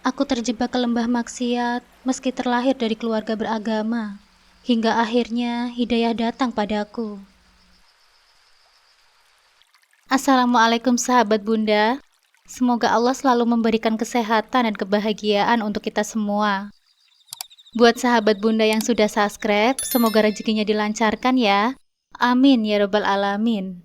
Aku terjebak ke lembah maksiat meski terlahir dari keluarga beragama, hingga akhirnya hidayah datang padaku. Assalamualaikum sahabat Bunda. Semoga Allah selalu memberikan kesehatan dan kebahagiaan untuk kita semua. Buat sahabat Bunda yang sudah subscribe, semoga rezekinya dilancarkan ya. Amin ya Rabbal Alamin.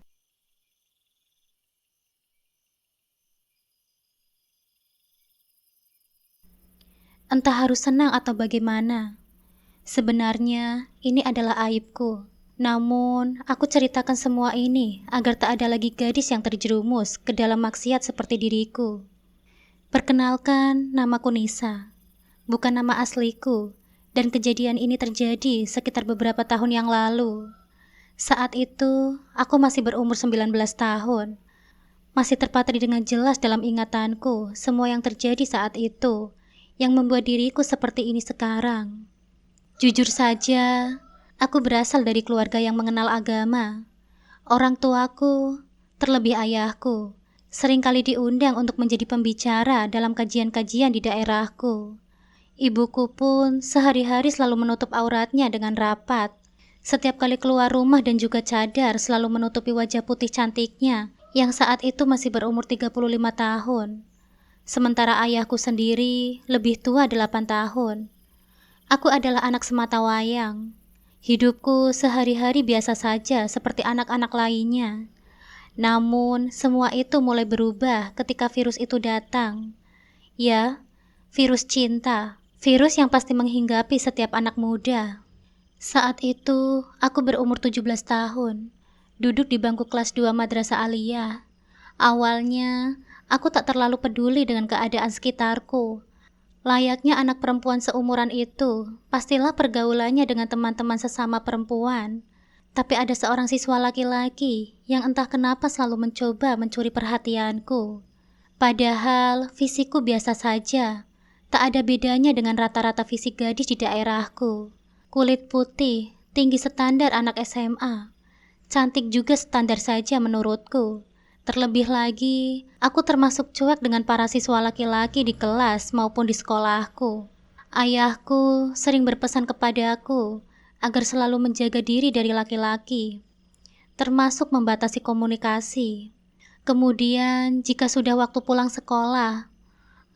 Entah harus senang atau bagaimana. Sebenarnya ini adalah aibku. Namun, aku ceritakan semua ini agar tak ada lagi gadis yang terjerumus ke dalam maksiat seperti diriku. Perkenalkan, namaku Nisa. Bukan nama asliku, dan kejadian ini terjadi sekitar beberapa tahun yang lalu. Saat itu, aku masih berumur 19 tahun. Masih terpatri dengan jelas dalam ingatanku semua yang terjadi saat itu, yang membuat diriku seperti ini sekarang. Jujur saja, aku berasal dari keluarga yang mengenal agama. Orang tuaku, terlebih ayahku, seringkali diundang untuk menjadi pembicara dalam kajian-kajian di daerahku. Ibuku pun sehari-hari selalu menutup auratnya dengan rapat. Setiap kali keluar rumah dan juga cadar selalu menutupi wajah putih cantiknya yang saat itu masih berumur 35 tahun. Sementara ayahku sendiri lebih tua 8 tahun. Aku adalah anak sematawayang. Hidupku sehari-hari biasa saja seperti anak-anak lainnya. Namun, semua itu mulai berubah ketika virus itu datang. Ya, virus cinta. Virus yang pasti menghinggapi setiap anak muda. Saat itu, aku berumur 17 tahun. Duduk di bangku kelas 2 Madrasah Aliyah. Awalnya, aku tak terlalu peduli dengan keadaan sekitarku. Layaknya anak perempuan seumuran itu, pastilah pergaulannya dengan teman-teman sesama perempuan. Tapi ada seorang siswa laki-laki yang entah kenapa selalu mencoba mencuri perhatianku. Padahal fisikku biasa saja, tak ada bedanya dengan rata-rata fisik gadis di daerahku. Kulit putih, tinggi standar anak SMA. Cantik juga standar saja menurutku. Terlebih lagi, aku termasuk cuek dengan para siswa laki-laki di kelas maupun di sekolahku. Ayahku sering berpesan kepadaku agar selalu menjaga diri dari laki-laki, termasuk membatasi komunikasi. Kemudian, jika sudah waktu pulang sekolah,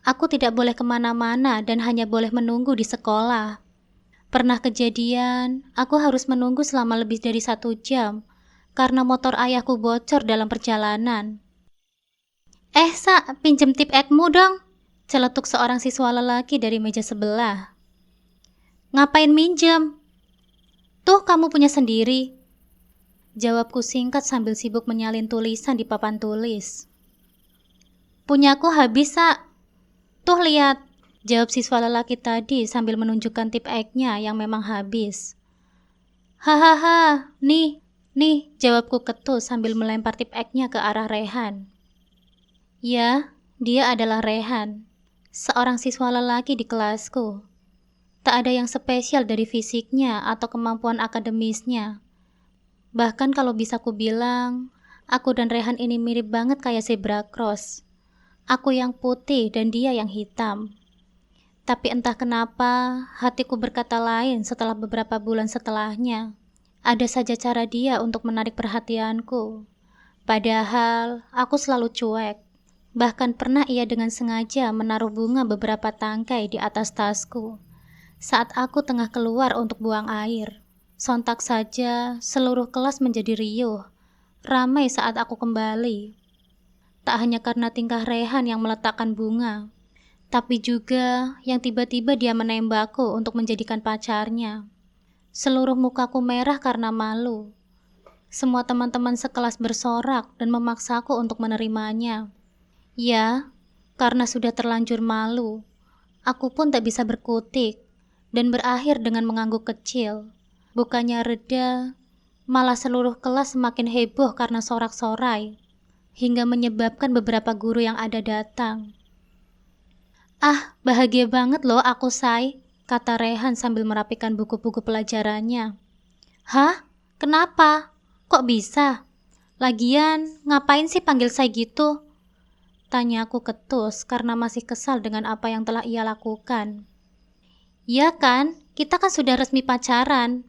aku tidak boleh kemana-mana dan hanya boleh menunggu di sekolah. Pernah kejadian, aku harus menunggu selama lebih dari 1 jam karena motor ayahku bocor dalam perjalanan. Sa, pinjem tip ekmu dong, celetuk seorang siswa lelaki dari meja sebelah. Ngapain minjem? Tuh kamu punya sendiri. Jawabku singkat sambil sibuk menyalin tulisan di papan tulis. Punyaku habis, Sa. Tuh lihat, jawab siswa lelaki tadi sambil menunjukkan tip eknya yang memang habis. Hahaha, nih, jawabku ketus sambil melempar tip eknya ke arah Rehan. Ya, dia adalah Rehan, seorang siswa lelaki di kelasku. Tak ada yang spesial dari fisiknya atau kemampuan akademisnya. Bahkan kalau bisa ku bilang, aku dan Rehan ini mirip banget kayak zebra cross. Aku yang putih dan dia yang hitam. Tapi entah kenapa, hatiku berkata lain setelah beberapa bulan setelahnya. Ada saja cara dia untuk menarik perhatianku. Padahal, aku selalu cuek. Bahkan pernah ia dengan sengaja menaruh bunga beberapa tangkai di atas tasku. Saat aku tengah keluar untuk buang air, sontak saja seluruh kelas menjadi riuh. Ramai saat aku kembali. Tak hanya karena tingkah Rehan yang meletakkan bunga, tapi juga yang tiba-tiba dia menembakku untuk menjadikan pacarnya. Seluruh mukaku merah karena malu. Semua teman-teman sekelas bersorak dan memaksaku untuk menerimanya. Ya, karena sudah terlanjur malu, aku pun tak bisa berkutik dan berakhir dengan mengangguk kecil. Bukannya reda, malah seluruh kelas semakin heboh karena sorak-sorai, hingga menyebabkan beberapa guru yang ada datang. Ah, bahagia banget loh aku, Say, kata Rehan sambil merapikan buku-buku pelajarannya. Hah? Kenapa? Kok bisa? Lagian, ngapain sih panggil saya gitu? Tanyaku ketus karena masih kesal dengan apa yang telah ia lakukan. Ya kan, kita kan sudah resmi pacaran.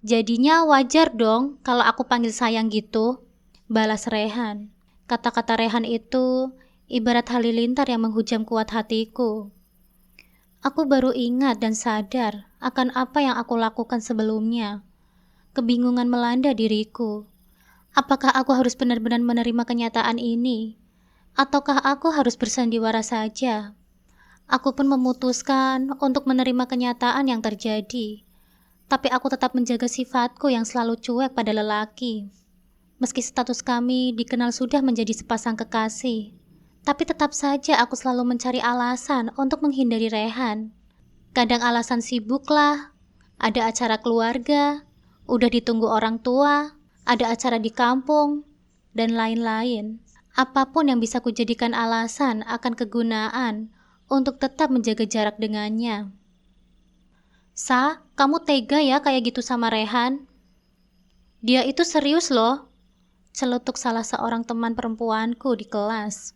Jadinya wajar dong kalau aku panggil sayang gitu, balas Rehan. Kata-kata Rehan itu ibarat halilintar yang menghujam kuat hatiku. Aku baru ingat dan sadar akan apa yang aku lakukan sebelumnya. Kebingungan melanda diriku. Apakah aku harus benar-benar menerima kenyataan ini? Ataukah aku harus bersandiwara saja? Aku pun memutuskan untuk menerima kenyataan yang terjadi. Tapi aku tetap menjaga sifatku yang selalu cuek pada lelaki. Meski status kami dikenal sudah menjadi sepasang kekasih, tapi tetap saja aku selalu mencari alasan untuk menghindari Rehan. Kadang alasan sibuk lah, ada acara keluarga, udah ditunggu orang tua, ada acara di kampung, dan lain-lain. Apapun yang bisa kujadikan alasan akan kegunaan untuk tetap menjaga jarak dengannya. Sa, kamu tega ya kayak gitu sama Rehan? Dia itu serius loh, celutuk salah seorang teman perempuanku di kelas.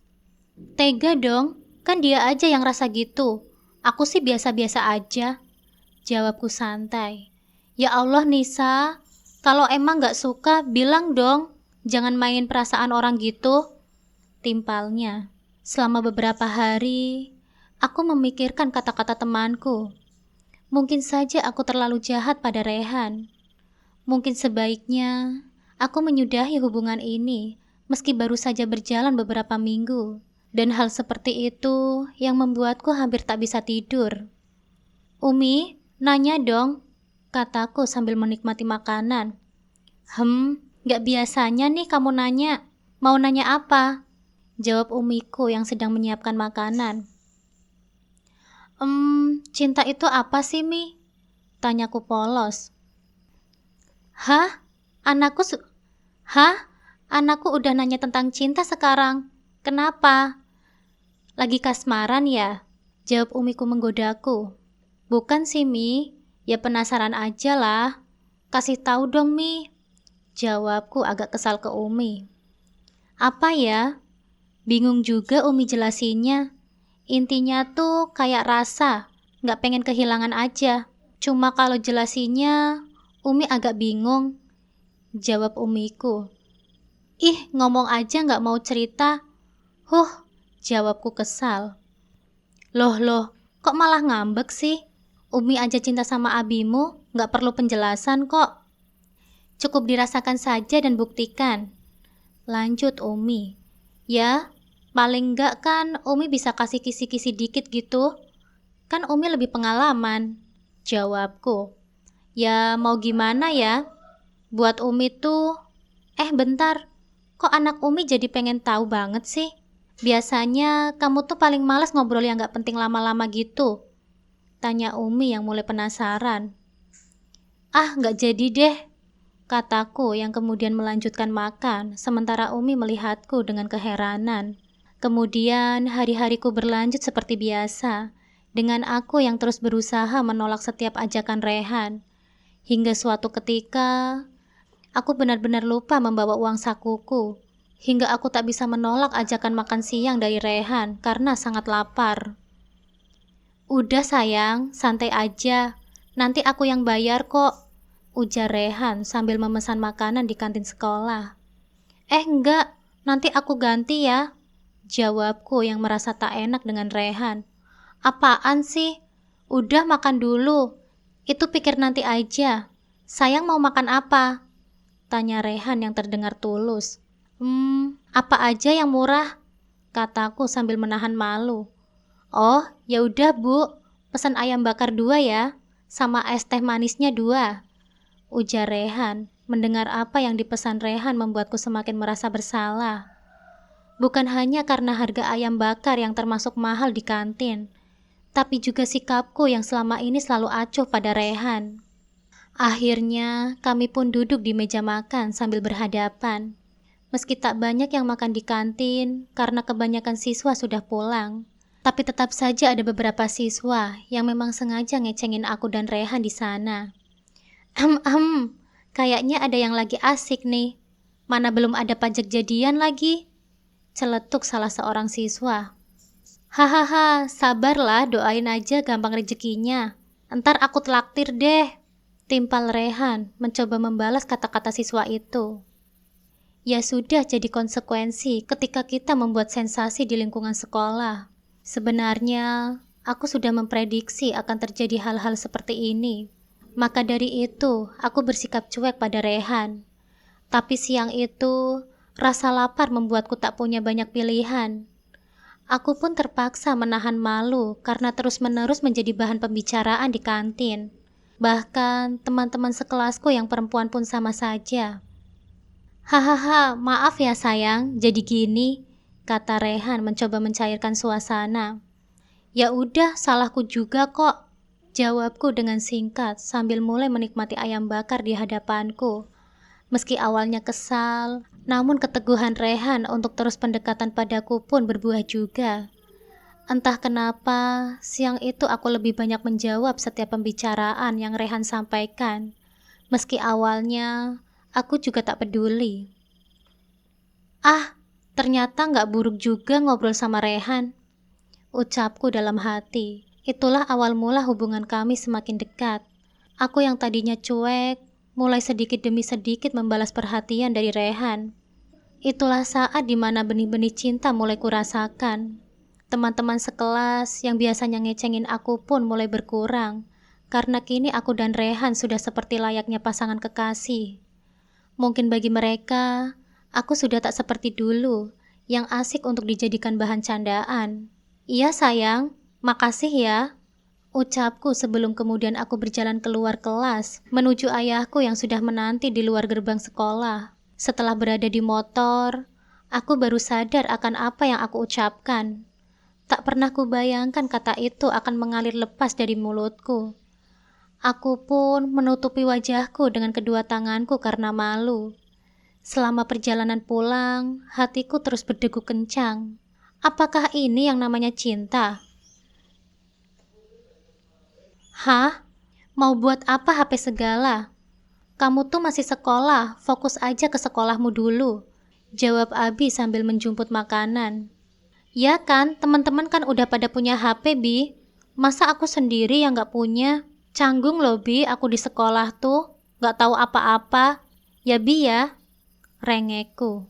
Tega dong, kan dia aja yang rasa gitu. Aku sih biasa-biasa aja, jawabku santai. Ya Allah Nisa, kalau emang gak suka bilang dong, jangan mainin perasaan orang gitu, timpalnya. Selama beberapa hari, aku memikirkan kata-kata temanku. Mungkin saja aku terlalu jahat pada Rehan. Mungkin sebaiknya aku menyudahi hubungan ini meski baru saja berjalan beberapa minggu. Dan hal seperti itu yang membuatku hampir tak bisa tidur. Umi, nanya dong, kataku sambil menikmati makanan. Gak biasanya nih kamu nanya. Mau nanya apa? Jawab umiku yang sedang menyiapkan makanan. Cinta itu apa sih, Mi? Tanyaku polos. Hah? Anakku udah nanya tentang cinta sekarang. Kenapa? Lagi kasmaran ya? Jawab umiku menggodaku. Bukan sih, Mi. Ya penasaran aja lah. Kasih tahu dong, Mi. Jawabku agak kesal ke Umi. Apa ya? Bingung juga Umi jelasinnya. Intinya tuh kayak rasa, gak pengen kehilangan aja. Cuma kalau jelasinnya, Umi agak bingung. Jawab umiku. Ih, ngomong aja gak mau cerita. Jawabku kesal. Loh, kok malah ngambek sih? Umi aja cinta sama abimu, gak perlu penjelasan kok. Cukup dirasakan saja dan buktikan. Lanjut Umi. Ya, paling enggak kan Umi bisa kasih kisi-kisi dikit gitu. Kan Umi lebih pengalaman. Jawabku. Ya mau gimana ya? Buat Umi tuh... bentar. Kok anak Umi jadi pengen tahu banget sih? Biasanya kamu tuh paling malas ngobrol yang gak penting lama-lama gitu. Tanya Umi yang mulai penasaran. Gak jadi deh. Kataku yang kemudian melanjutkan makan, sementara Umi melihatku dengan keheranan. Kemudian hari-hariku berlanjut seperti biasa, dengan aku yang terus berusaha menolak setiap ajakan Rehan. Hingga suatu ketika, aku benar-benar lupa membawa uang sakuku, hingga aku tak bisa menolak ajakan makan siang dari Rehan karena sangat lapar. Udah sayang, santai aja, nanti aku yang bayar kok, ujar Rehan sambil memesan makanan di kantin sekolah. Enggak, nanti aku ganti ya, jawabku yang merasa tak enak dengan Rehan. Apaan sih? Udah makan dulu. Itu pikir nanti aja. Sayang mau makan apa? Tanya Rehan yang terdengar tulus. Apa aja yang murah? Kataku sambil menahan malu. Oh, ya udah Bu. Pesan ayam bakar 2 ya. Sama es teh manisnya 2. Ujar Rehan. Mendengar apa yang dipesan Rehan membuatku semakin merasa bersalah. Bukan hanya karena harga ayam bakar yang termasuk mahal di kantin, tapi juga sikapku yang selama ini selalu acuh pada Rehan. Akhirnya, kami pun duduk di meja makan sambil berhadapan. Meski tak banyak yang makan di kantin karena kebanyakan siswa sudah pulang, tapi tetap saja ada beberapa siswa yang memang sengaja ngecengin aku dan Rehan di sana. Kayaknya ada yang lagi asik nih. Mana belum ada pajak jadian lagi? Celetuk salah seorang siswa. Hahaha, sabarlah, doain aja gampang rezekinya. Entar aku traktir deh. Timpal Rehan mencoba membalas kata-kata siswa itu. Ya sudah jadi konsekuensi ketika kita membuat sensasi di lingkungan sekolah. Sebenarnya, aku sudah memprediksi akan terjadi hal-hal seperti ini. Maka dari itu, aku bersikap cuek pada Rehan. Tapi siang itu, rasa lapar membuatku tak punya banyak pilihan. Aku pun terpaksa menahan malu karena terus-menerus menjadi bahan pembicaraan di kantin. Bahkan teman-teman sekelasku yang perempuan pun sama saja. Hahaha, maaf ya sayang, jadi gini, kata Rehan mencoba mencairkan suasana. Ya udah, salahku juga kok, jawabku dengan singkat sambil mulai menikmati ayam bakar di hadapanku. Meski awalnya kesal, namun keteguhan Rehan untuk terus pendekatan padaku pun berbuah juga. Entah kenapa, siang itu aku lebih banyak menjawab setiap pembicaraan yang Rehan sampaikan. Meski awalnya, aku juga tak peduli. Ah, ternyata nggak buruk juga ngobrol sama Rehan, ucapku dalam hati. Itulah awal mula hubungan kami semakin dekat. Aku yang tadinya cuek, mulai sedikit demi sedikit membalas perhatian dari Rehan. Itulah saat dimana benih-benih cinta mulai kurasakan. Teman-teman sekelas yang biasanya ngecengin aku pun mulai berkurang, karena kini aku dan Rehan sudah seperti layaknya pasangan kekasih. Mungkin bagi mereka, aku sudah tak seperti dulu, yang asik untuk dijadikan bahan candaan. Iya sayang, makasih ya, ucapku sebelum kemudian aku berjalan keluar kelas, menuju ayahku yang sudah menanti di luar gerbang sekolah. Setelah berada di motor, aku baru sadar akan apa yang aku ucapkan. Tak pernah kubayangkan kata itu akan mengalir lepas dari mulutku. Aku pun menutupi wajahku dengan kedua tanganku karena malu. Selama perjalanan pulang, hatiku terus berdegup kencang. Apakah ini yang namanya cinta? Hah? Mau buat apa HP segala? Kamu tuh masih sekolah, fokus aja ke sekolahmu dulu, jawab Abi sambil menjemput makanan. Ya kan, teman-teman kan udah pada punya HP, Bi. Masa aku sendiri yang gak punya? Canggung loh, Bi, aku di sekolah tuh. Gak tahu apa-apa. Ya, Bi ya, rengekku.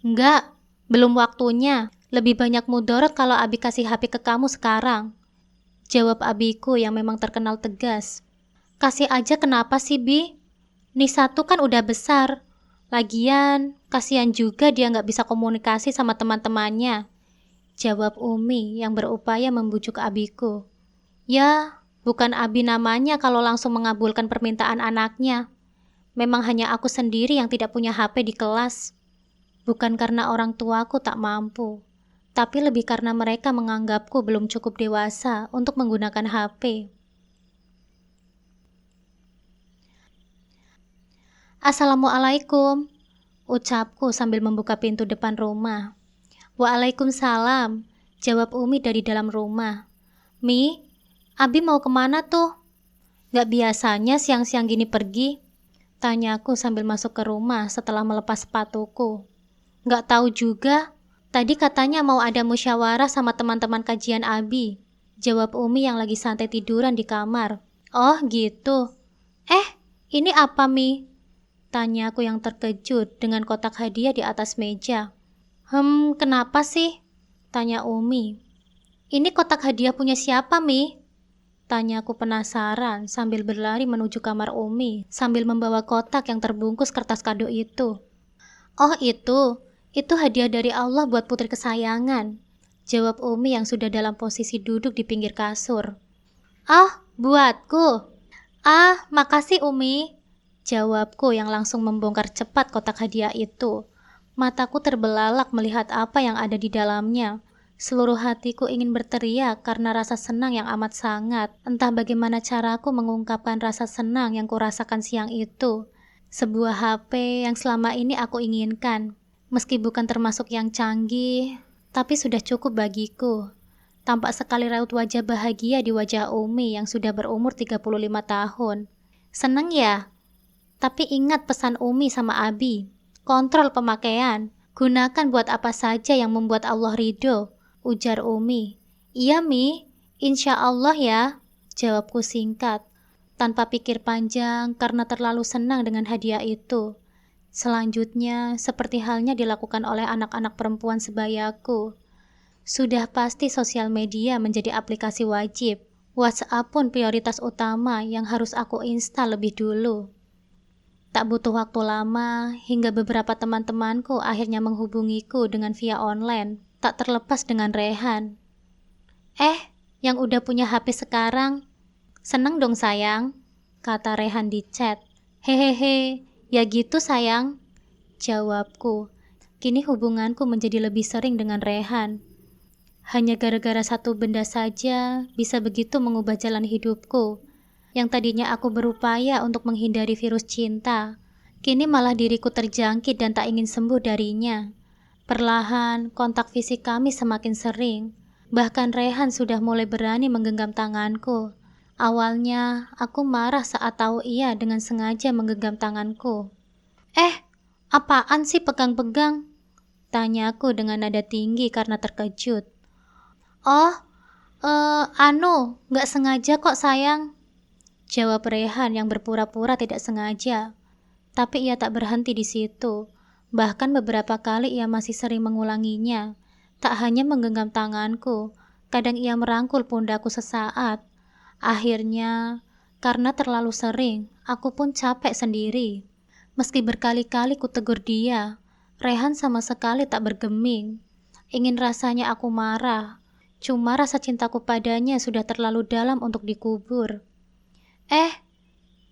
Enggak, belum waktunya. Lebih banyak mudorot kalau Abi kasih HP ke kamu sekarang, jawab abiku yang memang terkenal tegas. Kasih aja kenapa sih, Bi? Nisa tuh kan udah besar. Lagian, kasihan juga dia nggak bisa komunikasi sama teman-temannya, jawab Umi yang berupaya membujuk abiku. Ya, bukan Abi namanya kalau langsung mengabulkan permintaan anaknya. Memang hanya aku sendiri yang tidak punya HP di kelas. Bukan karena orang tuaku tak mampu, tapi lebih karena mereka menganggapku belum cukup dewasa untuk menggunakan HP. Assalamualaikum, ucapku sambil membuka pintu depan rumah. Waalaikumsalam, jawab Umi dari dalam rumah. Mi, Abi mau kemana tuh? Gak biasanya siang-siang gini pergi, tanyaku sambil masuk ke rumah setelah melepas sepatuku. Gak tahu juga, tadi katanya mau ada musyawarah sama teman-teman kajian Abi, jawab Umi yang lagi santai tiduran di kamar. Oh gitu. Ini apa, Mi? Tanyaku yang terkejut dengan kotak hadiah di atas meja. Kenapa sih? Tanya Umi. Ini kotak hadiah punya siapa, Mi? Tanyaku penasaran sambil berlari menuju kamar Umi sambil membawa kotak yang terbungkus kertas kado itu. Oh itu hadiah dari Allah buat putri kesayangan, jawab Umi yang sudah dalam posisi duduk di pinggir kasur. Ah, buatku. Ah, makasih Umi, jawabku yang langsung membongkar cepat kotak hadiah itu. Mataku terbelalak melihat apa yang ada di dalamnya. Seluruh hatiku ingin berteriak karena rasa senang yang amat sangat. Entah bagaimana caraku mengungkapkan rasa senang yang kurasakan siang itu. Sebuah HP yang selama ini aku inginkan. Meski bukan termasuk yang canggih, tapi sudah cukup bagiku. Tampak sekali raut wajah bahagia di wajah Umi yang sudah berumur 35 tahun. Senang ya? Tapi ingat pesan Umi sama Abi, kontrol pemakaian, Gunakan buat apa saja yang membuat Allah ridho, ujar Umi. Iya Mi, insya Allah ya, jawabku singkat, tanpa pikir panjang karena terlalu senang dengan hadiah itu. Selanjutnya, seperti halnya dilakukan oleh anak-anak perempuan sebayaku. Sudah pasti sosial media menjadi aplikasi wajib. WhatsApp pun prioritas utama yang harus aku install lebih dulu. Tak butuh waktu lama, hingga beberapa teman-temanku akhirnya menghubungiku dengan via online, tak terlepas dengan Rehan. Yang udah punya HP sekarang, seneng dong sayang, kata Rehan di chat. Hehehe, ya gitu sayang, jawabku. Kini hubunganku menjadi lebih sering dengan Rehan. Hanya gara-gara satu benda saja bisa begitu mengubah jalan hidupku. Yang tadinya aku berupaya untuk menghindari virus cinta, kini malah diriku terjangkit dan tak ingin sembuh darinya. Perlahan, kontak fisik kami semakin sering. Bahkan Rehan sudah mulai berani menggenggam tanganku. Awalnya, aku marah saat tahu ia dengan sengaja menggenggam tanganku. Apaan sih pegang-pegang? Tanyaku dengan nada tinggi karena terkejut. Nggak sengaja kok sayang, jawab Rehan yang berpura-pura tidak sengaja. Tapi ia tak berhenti di situ. Bahkan beberapa kali ia masih sering mengulanginya. Tak hanya menggenggam tanganku, kadang ia merangkul pundakku sesaat. Akhirnya, karena terlalu sering, aku pun capek sendiri. Meski berkali-kali kutegur dia, Rehan sama sekali tak bergeming. Ingin rasanya aku marah. Cuma rasa cintaku padanya sudah terlalu dalam untuk dikubur.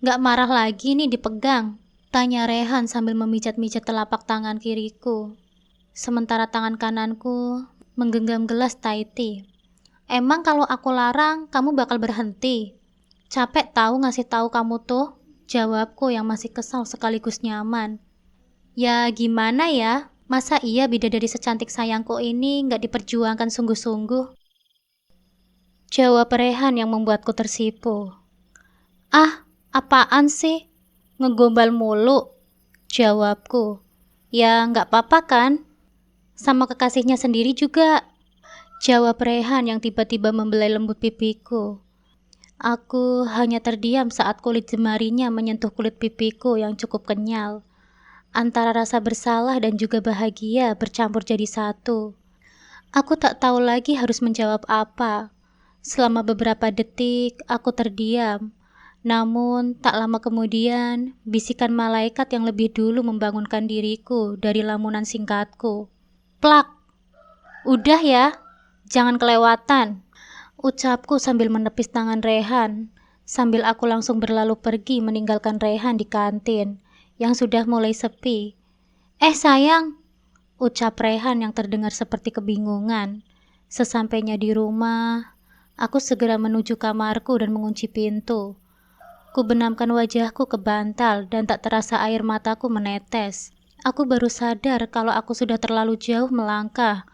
Gak marah lagi nih dipegang? Tanya Rehan sambil memijat-mijat telapak tangan kiriku. Sementara tangan kananku menggenggam gelas Thai tea. Emang kalau aku larang, kamu bakal berhenti? Capek tahu ngasih tahu kamu tuh, jawabku yang masih kesal sekaligus nyaman. Ya gimana ya, masa iya bidadari secantik sayangku ini gak diperjuangkan sungguh-sungguh? Jawab Rehan yang membuatku tersipu. Apaan sih? Ngegombal mulu, jawabku. Ya nggak apa-apa kan? Sama kekasihnya sendiri juga, jawab Rehan yang tiba-tiba membelai lembut pipiku. Aku hanya terdiam saat kulit jemarinya menyentuh kulit pipiku yang cukup kenyal. Antara rasa bersalah dan juga bahagia bercampur jadi satu. Aku tak tahu lagi harus menjawab apa. Selama beberapa detik, aku terdiam. Namun, tak lama kemudian, bisikan malaikat yang lebih dulu membangunkan diriku dari lamunan singkatku. Plak! Udah ya, jangan kelewatan, ucapku sambil menepis tangan Rehan, sambil aku langsung berlalu pergi meninggalkan Rehan di kantin, yang sudah mulai sepi. Sayang, ucap Rehan yang terdengar seperti kebingungan. Sesampainya di rumah, aku segera menuju kamarku dan mengunci pintu. Ku benamkan wajahku ke bantal dan tak terasa air mataku menetes. Aku baru sadar kalau aku sudah terlalu jauh melangkah,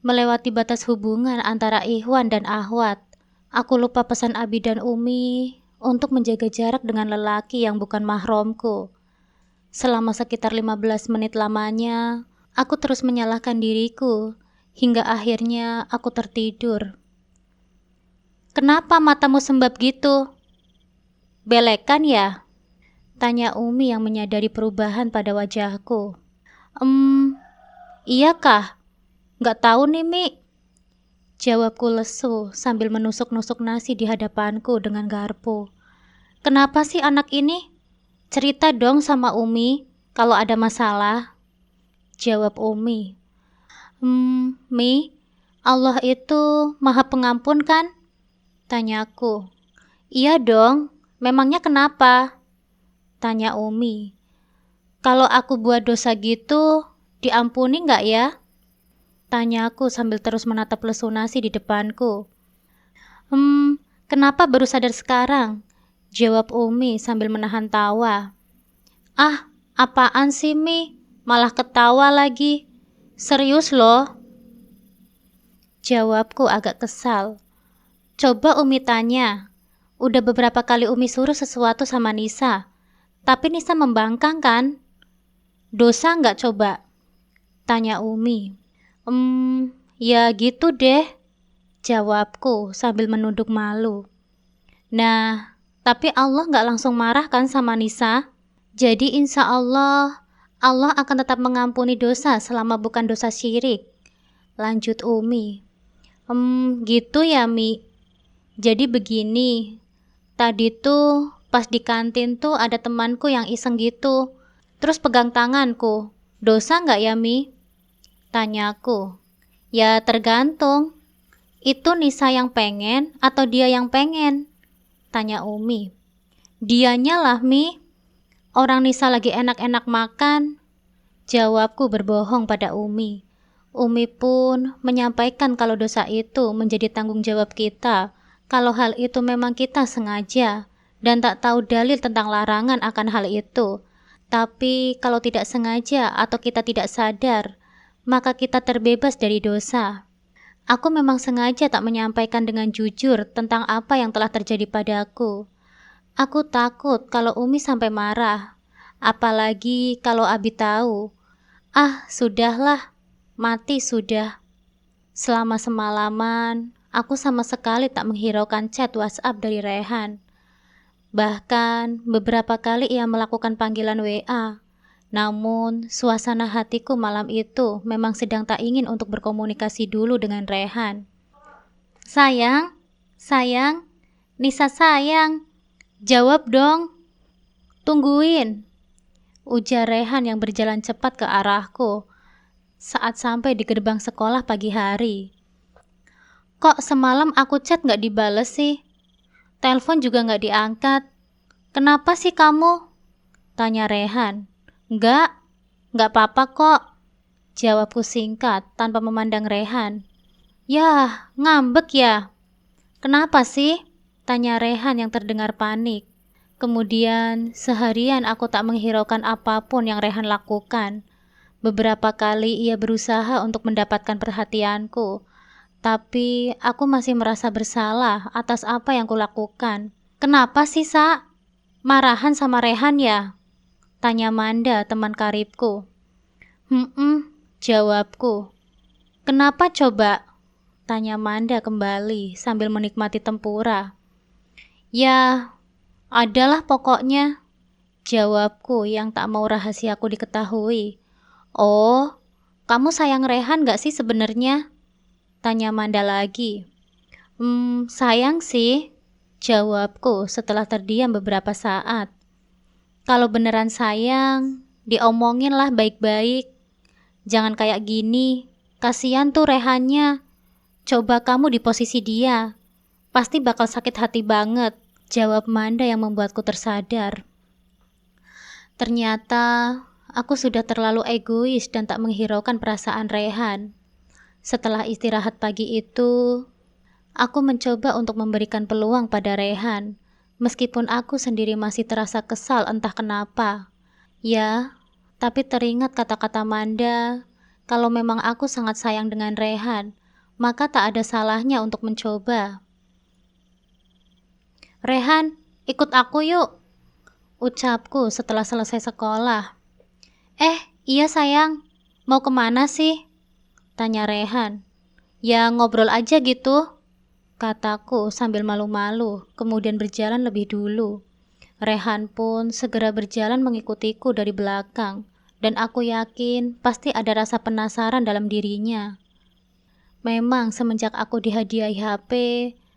melewati batas hubungan antara Ikhwan dan Ahwat. Aku lupa pesan Abi dan Umi untuk menjaga jarak dengan lelaki yang bukan mahramku. Selama sekitar 15 menit lamanya, aku terus menyalahkan diriku, hingga akhirnya aku tertidur. Kenapa matamu sembab gitu? Belekan ya? Tanya Umi yang menyadari perubahan pada wajahku. Iya kah? Gak tahu nih Mi, jawabku lesu sambil menusuk-nusuk nasi di hadapanku dengan garpu. Kenapa sih anak ini? Cerita dong sama Umi kalau ada masalah, jawab Umi. Mi, Allah itu Maha Pengampun kan? Tanyaku. Iya dong, memangnya kenapa? Tanya Umi. Kalau aku buat dosa gitu, diampuni nggak ya? Tanyaku sambil terus menatap lesu nasi di depanku. Kenapa baru sadar sekarang? Jawab Umi sambil menahan tawa. Apaan sih Mi? Malah ketawa lagi. Serius loh? Jawabku agak kesal. Coba Umi tanya. Udah beberapa kali Umi suruh sesuatu sama Nisa. Tapi Nisa membangkang kan? Dosa nggak coba? Tanya Umi. Ya gitu deh, jawabku sambil menunduk malu. Nah, tapi Allah gak langsung marah kan sama Nisa? Jadi insya Allah, Allah akan tetap mengampuni dosa selama bukan dosa syirik. Lanjut Umi. Gitu ya Mi. Jadi begini, tadi tuh pas di kantin tuh ada temanku yang iseng gitu, terus pegang tanganku. Dosa gak ya Mi? Tanyaku. Ya tergantung. Itu Nisa yang pengen atau dia yang pengen? Tanya Umi. Dianya lah Mi. Orang Nisa lagi enak-enak makan. Jawabku berbohong pada Umi. Umi pun menyampaikan kalau dosa itu menjadi tanggung jawab kita, kalau hal itu memang kita sengaja dan tak tahu dalil tentang larangan akan hal itu. Tapi kalau tidak sengaja atau kita tidak sadar, maka kita terbebas dari dosa. Aku memang sengaja tak menyampaikan dengan jujur tentang apa yang telah terjadi padaku. Aku takut kalau Umi sampai marah, apalagi kalau Abi tahu. Sudahlah, mati sudah. Selama semalaman, aku sama sekali tak menghiraukan chat WhatsApp dari Rehan. Bahkan beberapa kali ia melakukan panggilan WA. Namun, suasana hatiku malam itu memang sedang tak ingin untuk berkomunikasi dulu dengan Rehan. Sayang, Nisa sayang, jawab dong. Tungguin, ujar Rehan yang berjalan cepat ke arahku saat sampai di gerbang sekolah pagi hari. Kok semalam aku chat gak dibales sih? Telepon juga gak diangkat. Kenapa sih kamu? Tanya Rehan. Gak apa-apa kok, jawabku singkat tanpa memandang Rehan. Yah, ngambek ya? Kenapa sih? Tanya Rehan yang terdengar panik. Kemudian seharian aku tak menghiraukan apapun yang Rehan lakukan. Beberapa kali ia berusaha untuk mendapatkan perhatianku, tapi aku masih merasa bersalah atas apa yang kulakukan. Kenapa sih, Sa? Marahan sama Rehan ya? Tanya Manda, teman karibku. Jawabku. Kenapa coba? Tanya Manda kembali sambil menikmati tempura. Ya, adalah pokoknya, jawabku yang tak mau rahasiaku diketahui. Oh, kamu sayang Rehan gak sih sebenarnya? Tanya Manda lagi. Sayang sih, jawabku setelah terdiam beberapa saat. Kalau beneran sayang, diomongin lah baik-baik. Jangan kayak gini, kasihan tuh Rehannya. Coba kamu di posisi dia, pasti bakal sakit hati banget, jawab Manda yang membuatku tersadar. Ternyata aku sudah terlalu egois dan tak menghiraukan perasaan Rehan. Setelah istirahat pagi itu, aku mencoba untuk memberikan peluang pada Rehan, meskipun aku sendiri masih terasa kesal entah kenapa. Ya, tapi teringat kata-kata Manda, kalau memang aku sangat sayang dengan Rehan, maka tak ada salahnya untuk mencoba. Rehan, ikut aku yuk, ucapku setelah selesai sekolah. Iya sayang, mau kemana sih? Tanya Rehan. Ya ngobrol aja gitu, kataku sambil malu-malu, kemudian berjalan lebih dulu. Rehan pun segera berjalan mengikutiku dari belakang, dan aku yakin pasti ada rasa penasaran dalam dirinya. Memang semenjak aku dihadiahi HP,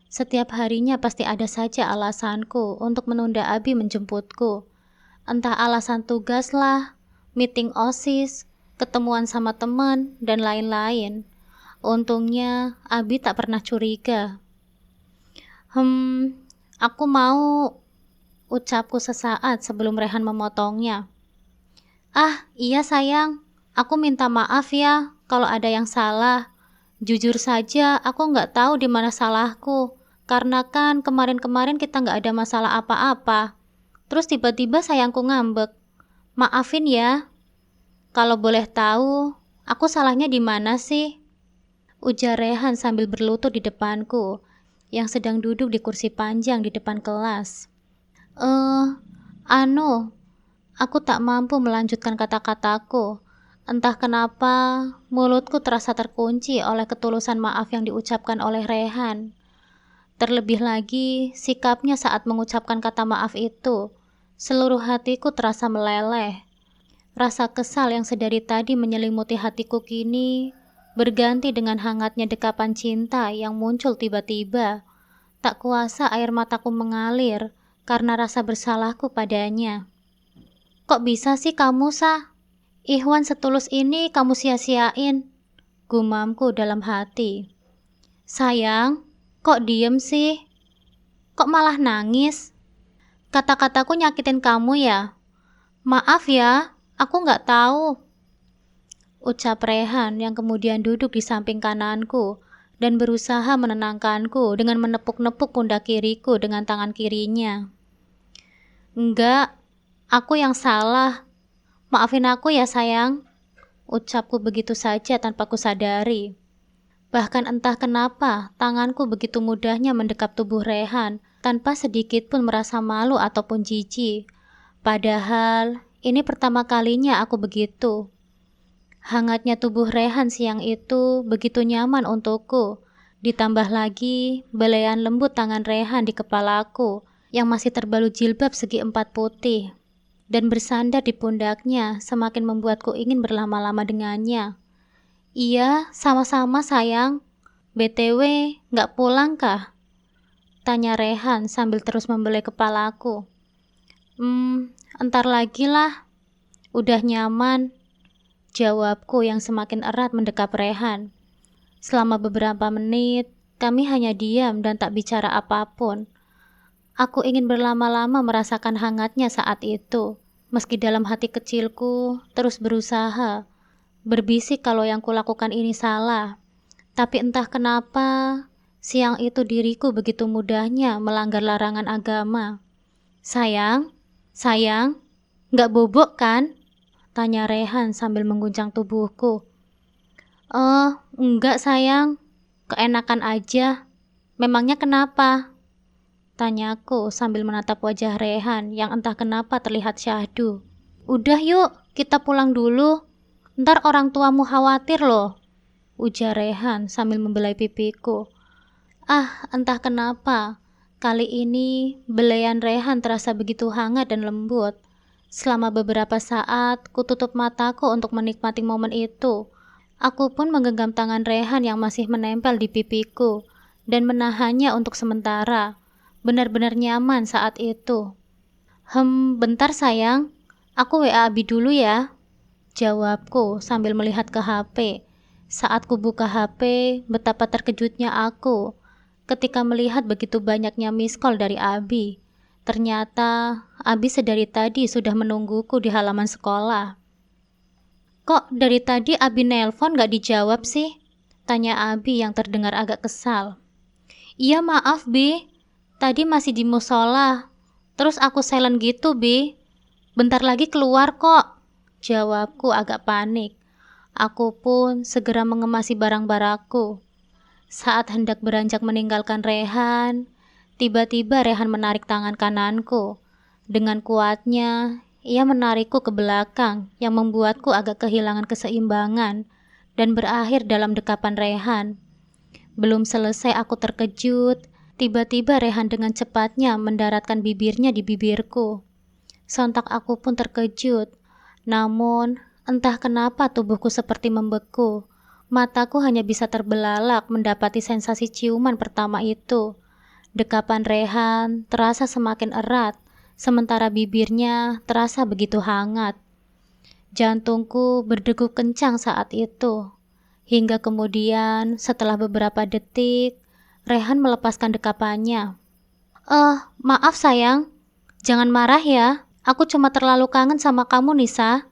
setiap harinya pasti ada saja alasanku untuk menunda Abi menjemputku. Entah alasan tugas lah, meeting OSIS, ketemuan sama teman, dan lain-lain. Untungnya Abi tak pernah curiga. Aku mau, ucapku sesaat sebelum Rehan memotongnya. Iya sayang, aku minta maaf ya kalau ada yang salah. Jujur saja, aku nggak tahu di mana salahku, karena kan kemarin-kemarin kita nggak ada masalah apa-apa. Terus tiba-tiba sayangku ngambek. Maafin ya. Kalau boleh tahu, aku salahnya di mana sih? Ujar Rehan sambil berlutut di depanku, yang sedang duduk di kursi panjang di depan kelas. Aku tak mampu melanjutkan kata-kataku. Entah kenapa, mulutku terasa terkunci oleh ketulusan maaf yang diucapkan oleh Rehan. Terlebih lagi, sikapnya saat mengucapkan kata maaf itu, seluruh hatiku terasa meleleh. Rasa kesal yang sedari tadi menyelimuti hatiku kini berganti dengan hangatnya dekapan cinta yang muncul tiba-tiba. Tak kuasa air mataku mengalir karena rasa bersalahku padanya. Kok bisa sih kamu, Sah? Ikhwan setulus ini kamu sia-siain, gumamku dalam hati. Sayang, kok diem sih? Kok malah nangis? Kata-kataku nyakitin kamu ya? Maaf ya, aku nggak tahu. Ucap Rehan yang kemudian duduk di samping kananku dan berusaha menenangkanku dengan menepuk-nepuk pundak kiriku dengan tangan kirinya. Enggak, aku yang salah. Maafin aku ya sayang. Ucapku begitu saja tanpa kusadari. Bahkan entah kenapa tanganku begitu mudahnya mendekap tubuh Rehan tanpa sedikit pun merasa malu ataupun jijik. Padahal ini pertama kalinya aku begitu. Hangatnya tubuh Rehan siang itu begitu nyaman untukku. Ditambah lagi belayan lembut tangan Rehan di kepalaku yang masih terbalut jilbab segi empat putih dan bersandar di pundaknya semakin membuatku ingin berlama-lama dengannya. Iya, sama-sama sayang. BTW, nggak pulang kah? Tanya Rehan sambil terus membelai kepalaku. Entar lagi lah. Udah nyaman. Jawabku yang semakin erat mendekap Rehan. Selama beberapa menit, kami hanya diam dan tak bicara apapun. Aku ingin berlama-lama merasakan hangatnya saat itu, meski dalam hati kecilku terus berusaha berbisik kalau yang kulakukan ini salah. Tapi entah kenapa, siang itu diriku begitu mudahnya melanggar larangan agama. Sayang, nggak bobok kan? Tanya Rehan sambil mengguncang tubuhku. Enggak sayang, keenakan aja. Memangnya kenapa? Tanyaku sambil menatap wajah Rehan yang entah kenapa terlihat syahdu. Udah yuk, kita pulang dulu. Ntar orang tuamu khawatir loh, ujar Rehan sambil membelai pipiku. Entah kenapa, kali ini belayan Rehan terasa begitu hangat dan lembut. Selama beberapa saat, kututup mataku untuk menikmati momen itu. Aku pun menggenggam tangan Rehan yang masih menempel di pipiku dan menahannya untuk sementara. Benar-benar nyaman saat itu. Bentar sayang, aku WA Abi dulu ya. Jawabku sambil melihat ke HP. Saat ku buka HP, betapa terkejutnya aku ketika melihat begitu banyaknya miss call dari Abi. Ternyata Abi sedari tadi sudah menungguku di halaman sekolah. Kok dari tadi Abi nelpon gak dijawab sih? Tanya Abi yang terdengar agak kesal. Iya maaf Bi, tadi masih di musola. Terus aku silent gitu Bi. Bentar lagi keluar kok. Jawabku agak panik. Aku pun segera mengemasi barang-barangku. Saat hendak beranjak meninggalkan Rehan, tiba-tiba Rehan menarik tangan kananku. Dengan kuatnya, ia menarikku ke belakang yang membuatku agak kehilangan keseimbangan dan berakhir dalam dekapan Rehan. Belum selesai aku terkejut, tiba-tiba Rehan dengan cepatnya mendaratkan bibirnya di bibirku. Sontak aku pun terkejut, namun entah kenapa tubuhku seperti membeku. Mataku hanya bisa terbelalak mendapati sensasi ciuman pertama itu. Dekapan Rehan terasa semakin erat, sementara bibirnya terasa begitu hangat. Jantungku berdegup kencang saat itu. Hingga kemudian setelah beberapa detik, Rehan melepaskan dekapannya. Maaf sayang, jangan marah ya. Aku cuma terlalu kangen sama kamu, Nisa.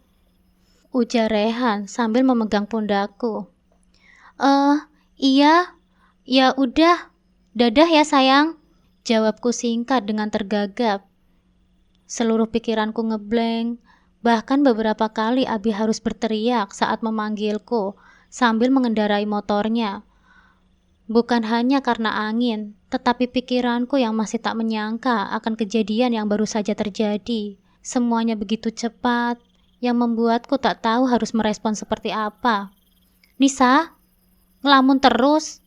Ujar Rehan sambil memegang pundakku. Iya, ya udah. Dadah ya sayang. Jawabku singkat dengan tergagap. Seluruh pikiranku ngeblank, bahkan beberapa kali Abi harus berteriak saat memanggilku sambil mengendarai motornya. Bukan hanya karena angin, tetapi pikiranku yang masih tak menyangka akan kejadian yang baru saja terjadi. Semuanya begitu cepat, yang membuatku tak tahu harus merespon seperti apa. Nisa, ngelamun terus.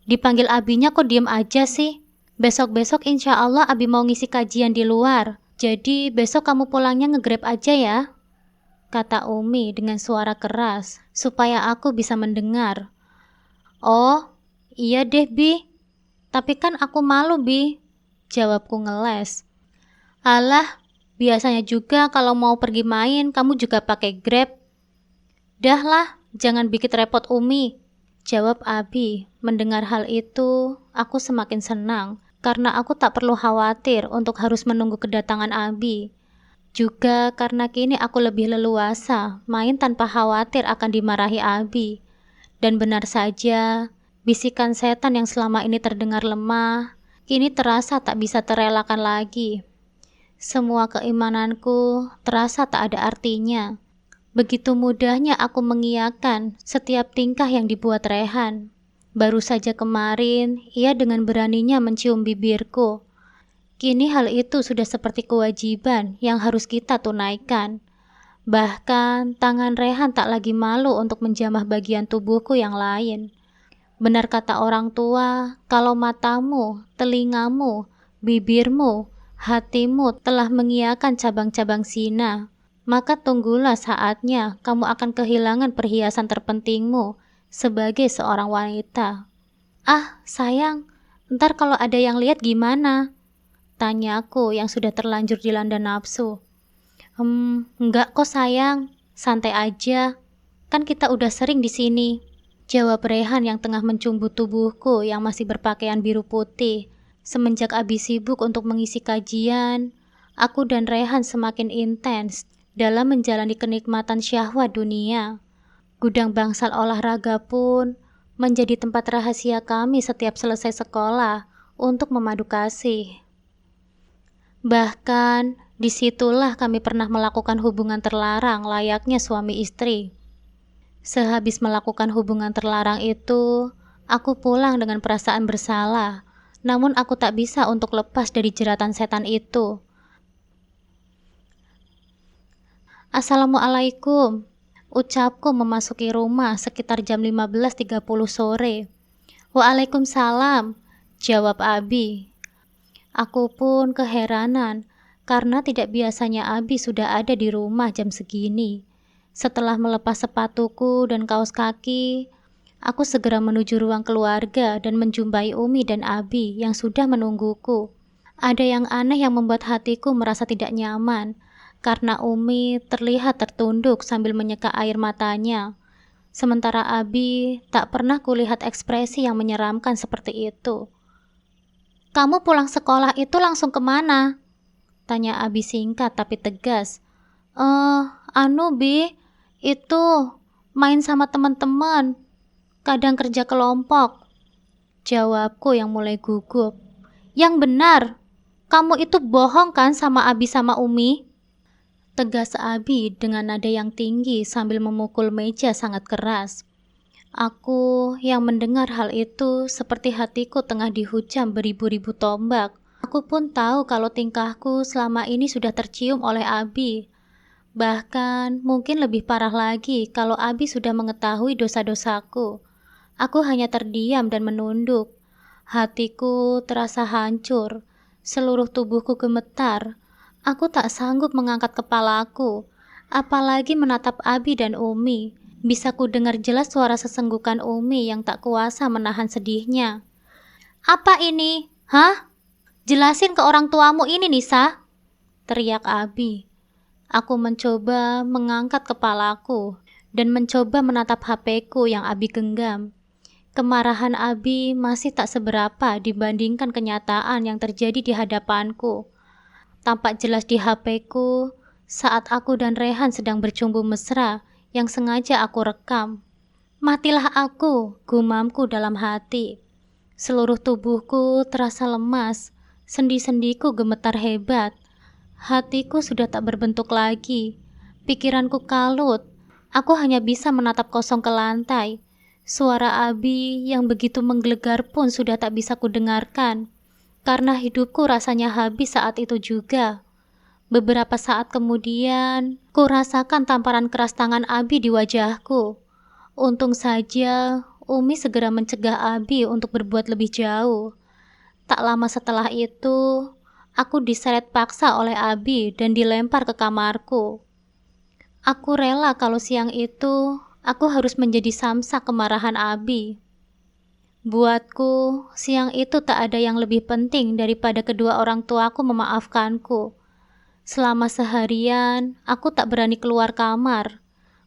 Dipanggil abinya kok diem aja sih? Besok-besok insya Allah abi mau ngisi kajian di luar. Jadi besok kamu pulangnya nge-Grab aja ya, kata Umi dengan suara keras supaya aku bisa mendengar. Oh, iya deh Bi. Tapi kan aku malu Bi, jawabku ngeles. Alah, biasanya juga kalau mau pergi main kamu juga pakai Grab. Dah lah, jangan bikin repot Umi, jawab Abi. Mendengar hal itu, aku semakin senang karena aku tak perlu khawatir untuk harus menunggu kedatangan Abi. Juga karena kini aku lebih leluasa main tanpa khawatir akan dimarahi Abi. Dan benar saja, bisikan setan yang selama ini terdengar lemah, kini terasa tak bisa terelakkan lagi. Semua keimananku terasa tak ada artinya. Begitu mudahnya aku mengiyakan setiap tingkah yang dibuat Rehan. Baru saja kemarin, ia dengan beraninya mencium bibirku. Kini hal itu sudah seperti kewajiban yang harus kita tunaikan. Bahkan, tangan Rehan tak lagi malu untuk menjamah bagian tubuhku yang lain. Benar kata orang tua, kalau matamu, telingamu, bibirmu, hatimu telah mengiyakan cabang-cabang zina, maka tunggulah saatnya kamu akan kehilangan perhiasan terpentingmu sebagai seorang wanita. Ah, sayang, ntar kalau ada yang lihat gimana? Tanyaku yang sudah terlanjur dilanda nafsu. Enggak kok sayang, santai aja. Kan kita udah sering di sini, jawab Rehan yang tengah mencumbu tubuhku yang masih berpakaian biru putih. Semenjak Abi sibuk untuk mengisi kajian, aku dan Rehan semakin intens dalam menjalani kenikmatan syahwat dunia. Gudang bangsal olahraga pun menjadi tempat rahasia kami setiap selesai sekolah untuk memadu kasih. Bahkan, disitulah kami pernah melakukan hubungan terlarang layaknya suami istri. Sehabis melakukan hubungan terlarang itu, aku pulang dengan perasaan bersalah, namun aku tak bisa untuk lepas dari jeratan setan itu. Assalamualaikum, ucapku memasuki rumah sekitar jam 15.30 sore. Waalaikumsalam, jawab Abi. Aku pun keheranan karena tidak biasanya Abi sudah ada di rumah jam segini. Setelah melepas sepatuku dan kaos kaki, aku segera menuju ruang keluarga dan menjumpai Umi dan Abi yang sudah menungguku. Ada yang aneh yang membuat hatiku merasa tidak nyaman, karena Umi terlihat tertunduk sambil menyeka air matanya. Sementara Abi tak pernah kulihat ekspresi yang menyeramkan seperti itu. Kamu pulang sekolah itu langsung kemana? Tanya Abi singkat tapi tegas. Bi, itu main sama teman-teman. Kadang kerja kelompok, jawabku yang mulai gugup. Yang benar, kamu itu bohong kan sama Abi sama Umi? Tegas Abi dengan nada yang tinggi sambil memukul meja sangat keras. Aku yang mendengar hal itu seperti hatiku tengah dihujam beribu-ribu tombak. Aku pun tahu kalau tingkahku selama ini sudah tercium oleh Abi. Bahkan mungkin lebih parah lagi kalau Abi sudah mengetahui dosa-dosaku. Aku hanya terdiam dan menunduk. Hatiku terasa hancur. Seluruh tubuhku gemetar. Aku tak sanggup mengangkat kepalaku, apalagi menatap Abi dan Umi. Bisa ku dengar jelas suara sesenggukan Umi yang tak kuasa menahan sedihnya. Apa ini? Hah? Jelasin ke orang tuamu ini, Nisa, teriak Abi. Aku mencoba mengangkat kepalaku dan mencoba menatap HP-ku yang Abi genggam. Kemarahan Abi masih tak seberapa dibandingkan kenyataan yang terjadi di hadapanku. Tampak jelas di HP-ku saat aku dan Rehan sedang bercumbu mesra yang sengaja aku rekam. Matilah aku, gumamku dalam hati. Seluruh tubuhku terasa lemas, sendi-sendiku gemetar hebat. Hatiku sudah tak berbentuk lagi. Pikiranku kalut. Aku hanya bisa menatap kosong ke lantai. Suara Abi yang begitu menggelegar pun sudah tak bisa kudengarkan. Karena hidupku rasanya habis saat itu juga. Beberapa saat kemudian, ku rasakan tamparan keras tangan Abi di wajahku. Untung saja, Umi segera mencegah Abi untuk berbuat lebih jauh. Tak lama setelah itu, aku diseret paksa oleh Abi dan dilempar ke kamarku. Aku rela kalau siang itu, aku harus menjadi samsak kemarahan Abi. Buatku, siang itu tak ada yang lebih penting daripada kedua orang tuaku memaafkanku. Selama seharian, aku tak berani keluar kamar.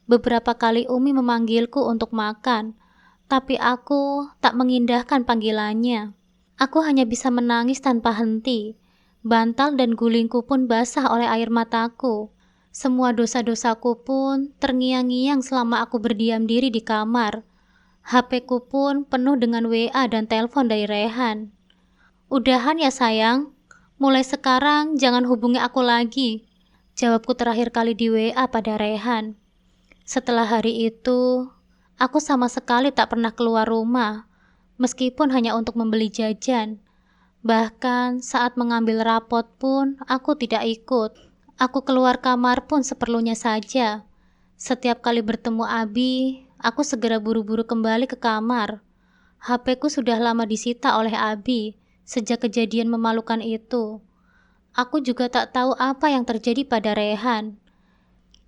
Beberapa kali Umi memanggilku untuk makan, tapi aku tak mengindahkan panggilannya. Aku hanya bisa menangis tanpa henti. Bantal dan gulingku pun basah oleh air mataku. Semua dosa-dosaku pun terngiang-ngiang selama aku berdiam diri di kamar. HP-ku pun penuh dengan WA dan telepon dari Rehan. "Udahan ya sayang, mulai sekarang jangan hubungi aku lagi," jawabku terakhir kali di WA pada Rehan. Setelah hari itu, aku sama sekali tak pernah keluar rumah, meskipun hanya untuk membeli jajan. Bahkan saat mengambil rapot pun aku tidak ikut. Aku keluar kamar pun seperlunya saja. Setiap kali bertemu Abi, aku segera buru-buru kembali ke kamar. HP-ku sudah lama disita oleh Abi sejak kejadian memalukan itu. Aku juga tak tahu apa yang terjadi pada Rehan.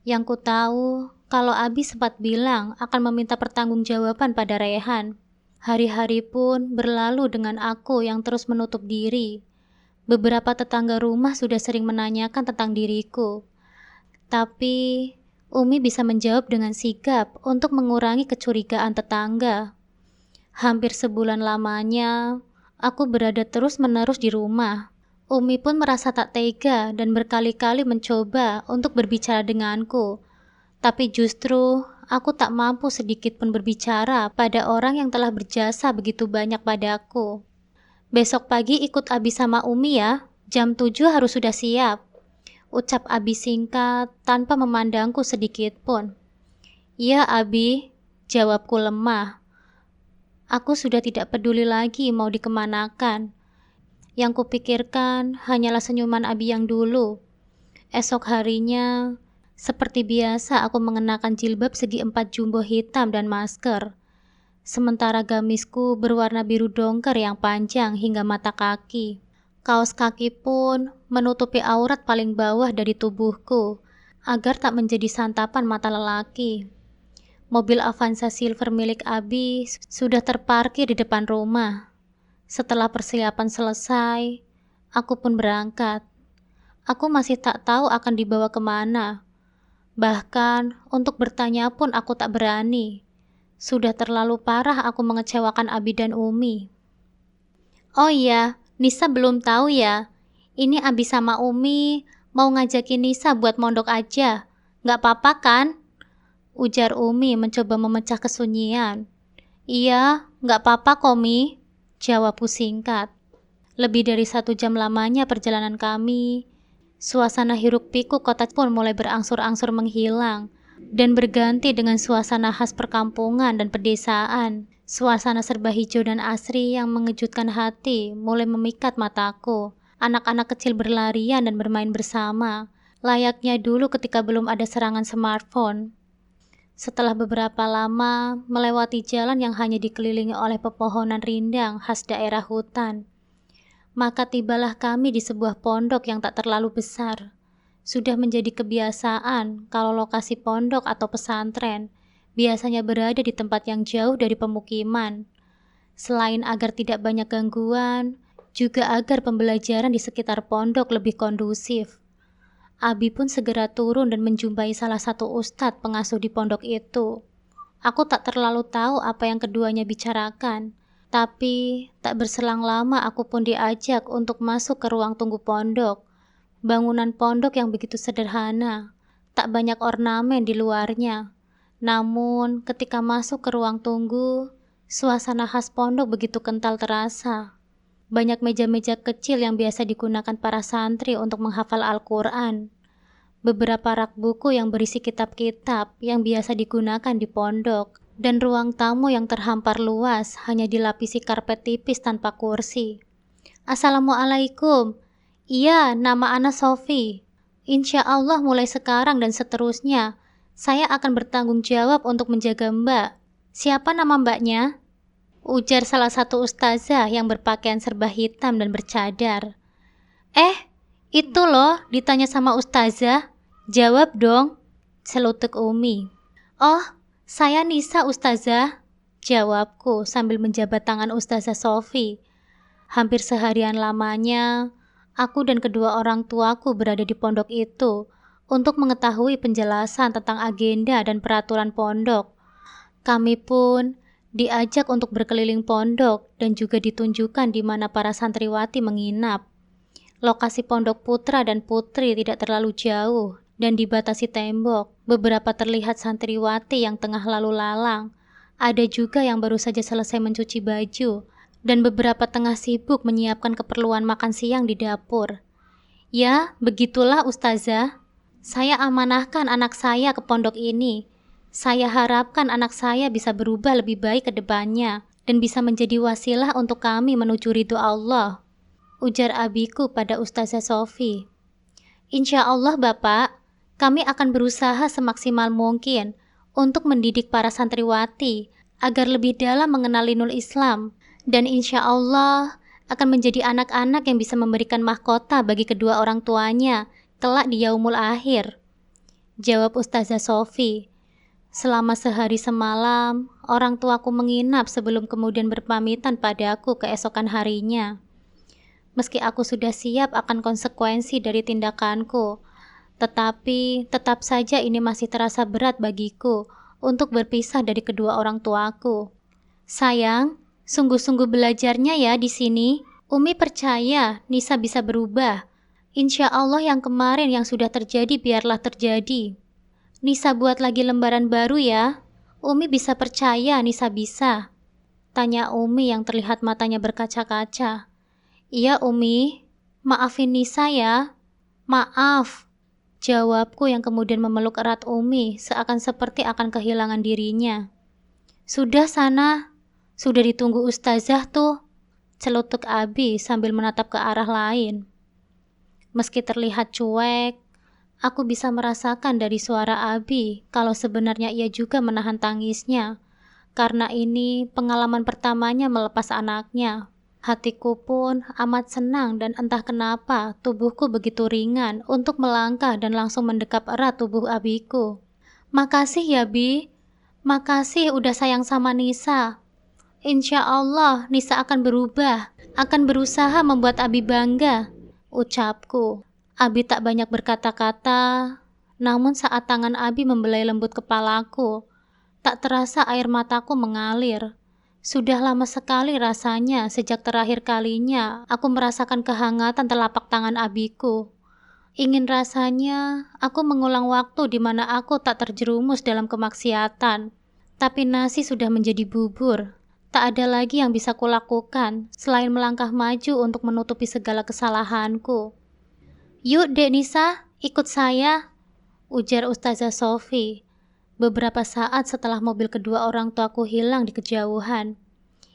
Yang ku tahu, kalau Abi sempat bilang akan meminta pertanggungjawaban pada Rehan. Hari-hari pun berlalu dengan aku yang terus menutup diri. Beberapa tetangga rumah sudah sering menanyakan tentang diriku. Tapi Umi bisa menjawab dengan sigap untuk mengurangi kecurigaan tetangga. Hampir sebulan lamanya, aku berada terus-menerus di rumah. Umi pun merasa tak tega dan berkali-kali mencoba untuk berbicara denganku. Tapi justru aku tak mampu sedikit pun berbicara pada orang yang telah berjasa begitu banyak padaku. "Besok pagi ikut Abi sama Umi ya, jam 7 harus sudah siap," ucap Abi singkat tanpa memandangku sedikit pun. "Iya Abi," jawabku lemah. Aku sudah tidak peduli lagi mau dikemanakan. Yang kupikirkan hanyalah senyuman Abi yang dulu. Esok harinya, seperti biasa aku mengenakan jilbab segi 4 jumbo hitam dan masker. Sementara gamisku berwarna biru dongker yang panjang hingga mata kaki. Kaos kaki pun menutupi aurat paling bawah dari tubuhku, agar tak menjadi santapan mata lelaki. Mobil Avanza Silver milik Abi sudah terparkir di depan rumah. Setelah persiapan selesai, aku pun berangkat. Aku masih tak tahu akan dibawa kemana. Bahkan untuk bertanya pun aku tak berani. Sudah terlalu parah aku mengecewakan Abi dan Umi. "Oh iya, Nisa belum tahu ya. Ini Abi sama Umi mau ngajakin Nisa buat mondok aja. Nggak apa-apa kan?" ujar Umi mencoba memecah kesunyian. "Iya, nggak apa-apa kok Mi," jawabku singkat. Lebih dari 1 jam lamanya perjalanan kami. Suasana hiruk pikuk kota pun mulai berangsur-angsur menghilang dan berganti dengan suasana khas perkampungan dan pedesaan. Suasana serba hijau dan asri yang mengejutkan hati mulai memikat mataku. Anak-anak kecil berlarian dan bermain bersama, layaknya dulu ketika belum ada serangan smartphone. Setelah beberapa lama melewati jalan yang hanya dikelilingi oleh pepohonan rindang khas daerah hutan, maka tibalah kami di sebuah pondok yang tak terlalu besar. Sudah menjadi kebiasaan kalau lokasi pondok atau pesantren biasanya berada di tempat yang jauh dari pemukiman. Selain agar tidak banyak gangguan, juga agar pembelajaran di sekitar pondok lebih kondusif. Abi pun segera turun dan menjumpai salah satu ustadz pengasuh di pondok itu. Aku tak terlalu tahu apa yang keduanya bicarakan, tapi tak berselang lama aku pun diajak untuk masuk ke ruang tunggu pondok. Bangunan pondok yang begitu sederhana, tak banyak ornamen di luarnya. Namun ketika masuk ke ruang tunggu, suasana khas pondok begitu kental terasa. Banyak meja-meja kecil yang biasa digunakan para santri untuk menghafal Al-Quran. Beberapa rak buku yang berisi kitab-kitab yang biasa digunakan di pondok. Dan ruang tamu yang terhampar luas hanya dilapisi karpet tipis tanpa kursi. "Assalamualaikum." "Iya, nama Ana Sofi." Insya Allah mulai sekarang dan seterusnya, saya akan bertanggung jawab untuk menjaga Mbak. Siapa nama Mbaknya? Ujar salah satu ustazah yang berpakaian serba hitam dan bercadar. Itu loh, ditanya sama ustazah. Jawab dong, celutuk Umi. Oh, saya Nisa ustazah, jawabku sambil menjabat tangan ustazah Sofi. Hampir seharian lamanya, aku dan kedua orang tuaku berada di pondok itu untuk mengetahui penjelasan tentang agenda dan peraturan pondok. Kami pun diajak untuk berkeliling pondok dan juga ditunjukkan di mana para santriwati menginap. Lokasi pondok putra dan putri tidak terlalu jauh dan dibatasi tembok. Beberapa terlihat santriwati yang tengah lalu lalang. Ada juga yang baru saja selesai mencuci baju dan beberapa tengah sibuk menyiapkan keperluan makan siang di dapur. Ya, begitulah ustazah. Saya amanahkan anak saya ke pondok ini. Saya harapkan anak saya bisa berubah lebih baik ke depannya dan bisa menjadi wasilah untuk kami menuju ridho Allah, ujar abiku pada Ustazah Sofi. Insya Allah Bapak, kami akan berusaha semaksimal mungkin untuk mendidik para santriwati agar lebih dalam mengenal dinul Islam dan insya Allah akan menjadi anak-anak yang bisa memberikan mahkota bagi kedua orang tuanya kelak di yaumul akhir, jawab Ustazah Sofi. Selama sehari semalam, orang tuaku menginap sebelum kemudian berpamitan padaku keesokan harinya. Meski aku sudah siap akan konsekuensi dari tindakanku, tetapi tetap saja ini masih terasa berat bagiku untuk berpisah dari kedua orang tuaku. Sayang, sungguh-sungguh belajarnya ya di sini. Umi percaya Nisa bisa berubah. Insya Allah yang kemarin yang sudah terjadi biarlah terjadi. Nisa buat lagi lembaran baru ya. Umi bisa percaya Nisa bisa, tanya Umi yang terlihat matanya berkaca-kaca. Iya Umi, maafin Nisa ya. Maaf, jawabku yang kemudian memeluk erat Umi seakan seperti akan kehilangan dirinya. Sudah sana, sudah ditunggu ustazah tuh, celutuk Abi sambil menatap ke arah lain. Meski terlihat cuek, aku bisa merasakan dari suara Abi kalau sebenarnya ia juga menahan tangisnya, karena ini pengalaman pertamanya melepas anaknya. Hatiku pun amat senang dan entah kenapa tubuhku begitu ringan untuk melangkah dan langsung mendekap erat tubuh abiku. Makasih ya Bi, makasih udah sayang sama Nisa. Insya Allah Nisa akan berubah, akan berusaha membuat Abi bangga, ucapku. Abi tak banyak berkata-kata, namun saat tangan Abi membelai lembut kepalaku, tak terasa air mataku mengalir. Sudah lama sekali rasanya sejak terakhir kalinya aku merasakan kehangatan telapak tangan abiku. Ingin rasanya aku mengulang waktu di mana aku tak terjerumus dalam kemaksiatan. Tapi nasi sudah menjadi bubur. Tak ada lagi yang bisa kulakukan selain melangkah maju untuk menutupi segala kesalahanku. Yuk Dek Nisa, ikut saya, ujar Ustazah Sofi. Beberapa saat setelah mobil kedua orang tuaku hilang di kejauhan.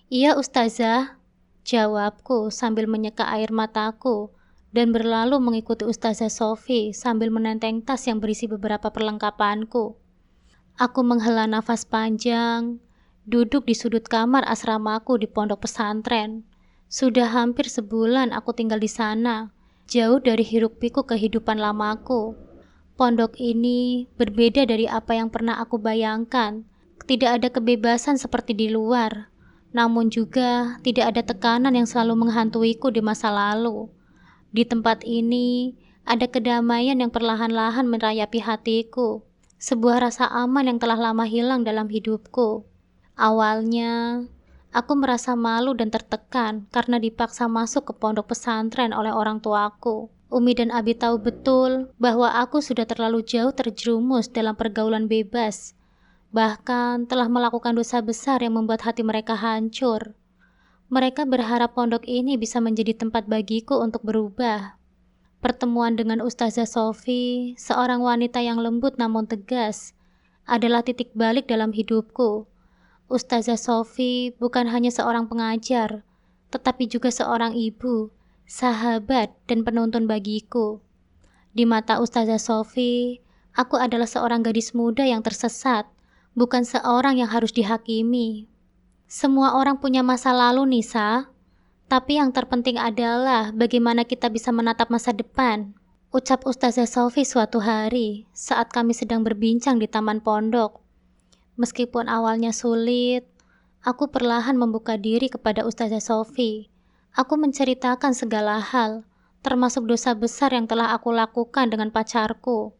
Iya Ustazah, jawabku sambil menyeka air mataku dan berlalu mengikuti Ustazah Sofi sambil menenteng tas yang berisi beberapa perlengkapanku. Aku menghela nafas panjang, duduk di sudut kamar asramaku di pondok pesantren. Sudah hampir sebulan aku tinggal di sana, jauh dari hiruk-pikuk kehidupan lamaku. Pondok ini berbeda dari apa yang pernah aku bayangkan. Tidak ada kebebasan seperti di luar, namun juga tidak ada tekanan yang selalu menghantuiku di masa lalu. Di tempat ini, ada kedamaian yang perlahan-lahan merayapi hatiku, sebuah rasa aman yang telah lama hilang dalam hidupku. Awalnya, aku merasa malu dan tertekan karena dipaksa masuk ke pondok pesantren oleh orang tuaku. Umi dan Abi tahu betul bahwa aku sudah terlalu jauh terjerumus dalam pergaulan bebas. Bahkan telah melakukan dosa besar yang membuat hati mereka hancur. Mereka berharap pondok ini bisa menjadi tempat bagiku untuk berubah. Pertemuan dengan Ustazah Sofi, seorang wanita yang lembut namun tegas, adalah titik balik dalam hidupku. Ustazah Sofi bukan hanya seorang pengajar, tetapi juga seorang ibu, sahabat, dan penuntun bagiku. Di mata Ustazah Sofi, aku adalah seorang gadis muda yang tersesat, bukan seorang yang harus dihakimi. Semua orang punya masa lalu, Nisa. Tapi yang terpenting adalah bagaimana kita bisa menatap masa depan. Ucap Ustazah Sofi suatu hari saat kami sedang berbincang di taman pondok. Meskipun awalnya sulit, aku perlahan membuka diri kepada Ustazah Sofi. Aku menceritakan segala hal, termasuk dosa besar yang telah aku lakukan dengan pacarku.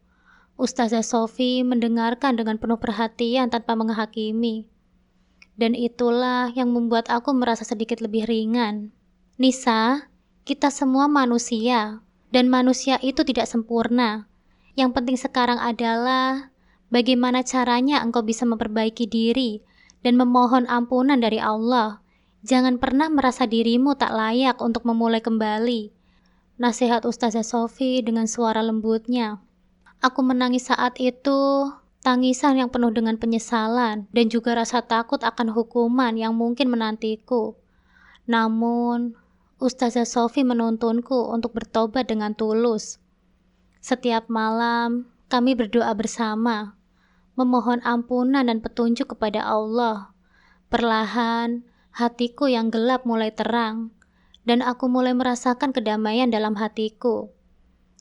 Ustazah Sofi mendengarkan dengan penuh perhatian tanpa menghakimi. Dan itulah yang membuat aku merasa sedikit lebih ringan. Nisa, kita semua manusia, dan manusia itu tidak sempurna. Yang penting sekarang adalah bagaimana caranya engkau bisa memperbaiki diri dan memohon ampunan dari Allah. Jangan pernah merasa dirimu tak layak untuk memulai kembali. Nasihat Ustazah Sofi dengan suara lembutnya. Aku menangis saat itu, tangisan yang penuh dengan penyesalan dan juga rasa takut akan hukuman yang mungkin menantiku. Namun, Ustazah Sofi menuntunku untuk bertobat dengan tulus. Setiap malam, kami berdoa bersama, memohon ampunan dan petunjuk kepada Allah. Perlahan, hatiku yang gelap mulai terang, dan aku mulai merasakan kedamaian dalam hatiku.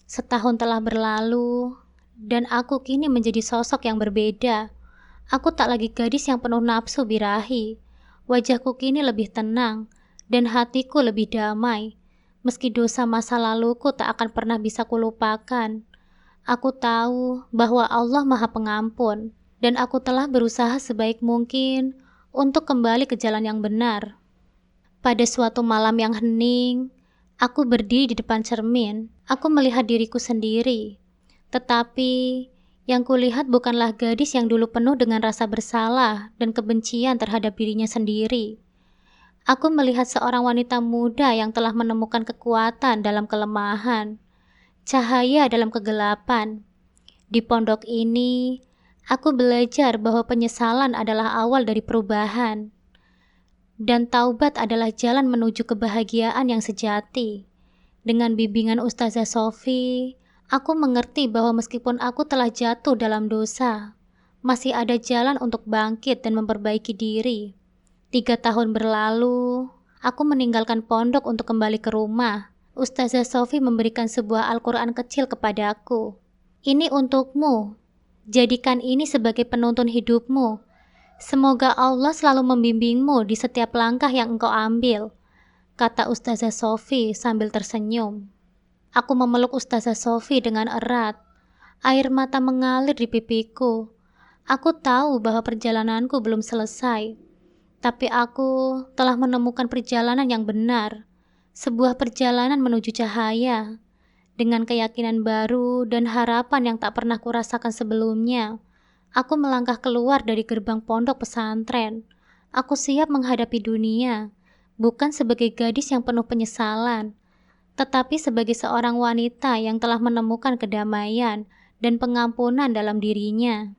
Setahun telah berlalu, dan aku kini menjadi sosok yang berbeda. Aku tak lagi gadis yang penuh nafsu birahi. Wajahku kini lebih tenang, dan hatiku lebih damai. Meski dosa masa laluku tak akan pernah bisa kulupakan. Aku tahu bahwa Allah Maha Pengampun, dan aku telah berusaha sebaik mungkin untuk kembali ke jalan yang benar. Pada suatu malam yang hening, aku berdiri di depan cermin. Aku melihat diriku sendiri. Tetapi yang kulihat bukanlah gadis yang dulu penuh dengan rasa bersalah dan kebencian terhadap dirinya sendiri. Aku melihat seorang wanita muda yang telah menemukan kekuatan dalam kelemahan, cahaya dalam kegelapan. Di pondok ini, aku belajar bahwa penyesalan adalah awal dari perubahan, dan taubat adalah jalan menuju kebahagiaan yang sejati. Dengan bimbingan Ustazah Sofi, aku mengerti bahwa meskipun aku telah jatuh dalam dosa, masih ada jalan untuk bangkit dan memperbaiki diri. 3 tahun berlalu, aku meninggalkan pondok untuk kembali ke rumah. Ustazah Sofi memberikan sebuah Al-Quran kecil kepadaku. Ini untukmu. Jadikan ini sebagai penuntun hidupmu. Semoga Allah selalu membimbingmu di setiap langkah yang engkau ambil, kata Ustazah Sofi sambil tersenyum. Aku memeluk Ustazah Sofi dengan erat. Air mata mengalir di pipiku. Aku tahu bahwa perjalananku belum selesai. Tapi aku telah menemukan perjalanan yang benar, sebuah perjalanan menuju cahaya. Dengan keyakinan baru dan harapan yang tak pernah kurasakan sebelumnya, aku melangkah keluar dari gerbang pondok pesantren. Aku siap menghadapi dunia, bukan sebagai gadis yang penuh penyesalan, tetapi sebagai seorang wanita yang telah menemukan kedamaian dan pengampunan dalam dirinya.